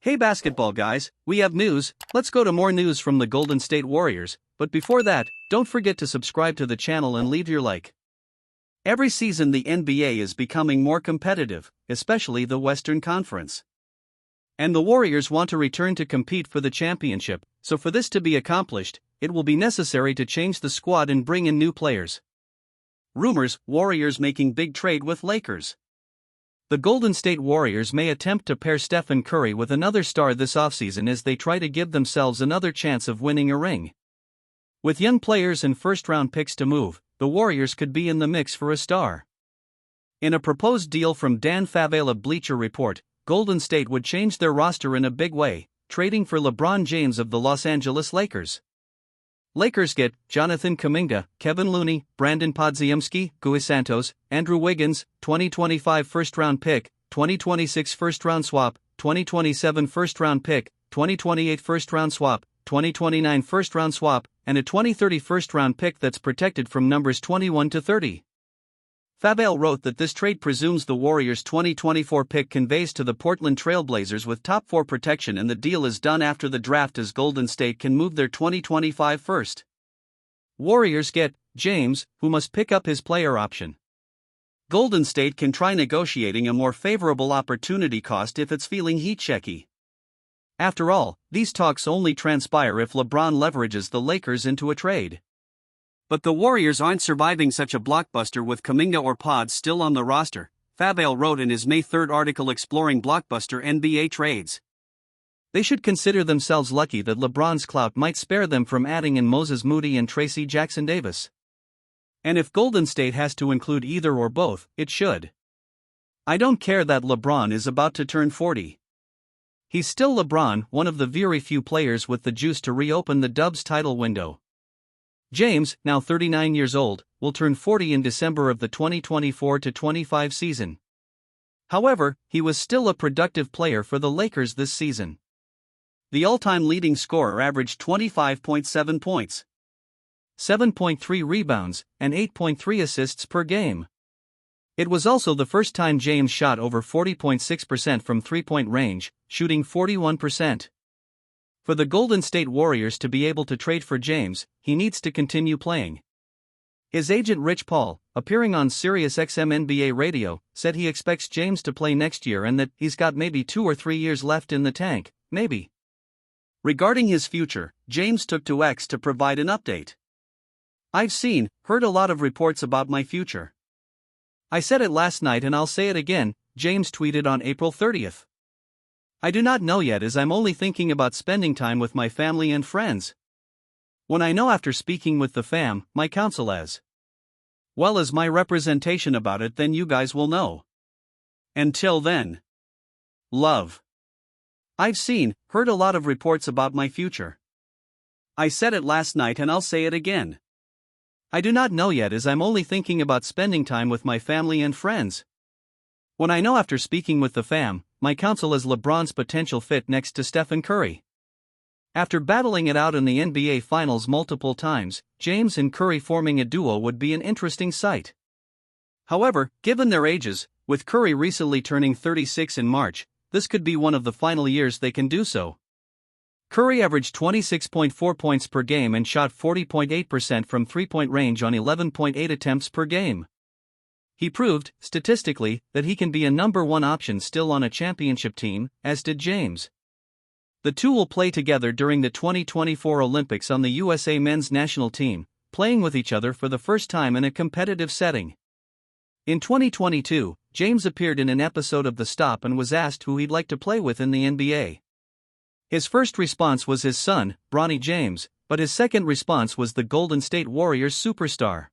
Hey basketball guys, we have news. Let's go to more news from the Golden State Warriors, but before that, don't forget to subscribe to the channel and leave your like. Every season the NBA is becoming more competitive, especially the Western Conference. And the Warriors want to return to compete for the championship, so for this to be accomplished, it will be necessary to change the squad and bring in new players. Rumors: Warriors making big trade with Lakers. The Golden State Warriors may attempt to pair Stephen Curry with another star this offseason as they try to give themselves another chance of winning a ring. With young players and first-round picks to move, the Warriors could be in the mix for a star. In a proposed deal from Dan Favale of Bleacher Report, Golden State would change their roster in a big way, trading for LeBron James of the Los Angeles Lakers. Lakers get Jonathan Kuminga, Kevin Looney, Brandon Podziemski, Gui Santos, Andrew Wiggins, 2025 first-round pick, 2026 first-round swap, 2027 first-round pick, 2028 first-round swap, 2029 first-round swap, and a 2030 first-round pick that's protected from numbers 21 to 30. Favale wrote that this trade presumes the Warriors' 2024 pick conveys to the Portland Trail Blazers with top 4 protection, and the deal is done after the draft as Golden State can move their 2025 first. Warriors get James, who must pick up his player option. Golden State can try negotiating a more favorable opportunity cost if it's feeling heat-checky. After all, these talks only transpire if LeBron leverages the Lakers into a trade. But the Warriors aren't surviving such a blockbuster with Kuminga or Pods still on the roster, Favale wrote in his May 3 article exploring blockbuster NBA trades. They should consider themselves lucky that LeBron's clout might spare them from adding in Moses Moody and Tracy Jackson-Davis. And if Golden State has to include either or both, it should. I don't care that LeBron is about to turn 40. He's still LeBron, one of the very few players with the juice to reopen the Dubs title window. James, now 39 years old, will turn 40 in December of the 2024-25 season. However, he was still a productive player for the Lakers this season. The all-time leading scorer averaged 25.7 points, 7.3 rebounds, and 8.3 assists per game. It was also the first time James shot over 40.6% from three-point range, shooting 41%. For the Golden State Warriors to be able to trade for James, he needs to continue playing. His agent Rich Paul, appearing on SiriusXM NBA radio, said he expects James to play next year and that he's got maybe 2 or 3 years left in the tank, maybe. Regarding his future, James took to X to provide an update. "I've heard a lot of reports about my future. I said it last night and I'll say it again," James tweeted on April 30th. "I do not know yet as I'm only thinking about spending time with my family and friends. When I know after speaking with the fam, my counsel as well as my representation about it, then you guys will know. Until then, love. I've heard a lot of reports about my future. I said it last night and I'll say it again. I do not know yet as I'm only thinking about spending time with my family and friends. When I know after speaking with the fam, my counsel is LeBron's potential fit next to Stephen Curry. After battling it out in the NBA Finals multiple times, James and Curry forming a duo would be an interesting sight. However, given their ages, with Curry recently turning 36 in March, this could be one of the final years they can do so. Curry averaged 26.4 points per game and shot 40.8% from three-point range on 11.8 attempts per game. He proved, statistically, that he can be a number 1 option still on a championship team, as did James. The two will play together during the 2024 Olympics on the USA men's national team, playing with each other for the first time in a competitive setting. In 2022, James appeared in an episode of The Stop and was asked who he'd like to play with in the NBA. His first response was his son, Bronny James, but his second response was the Golden State Warriors superstar.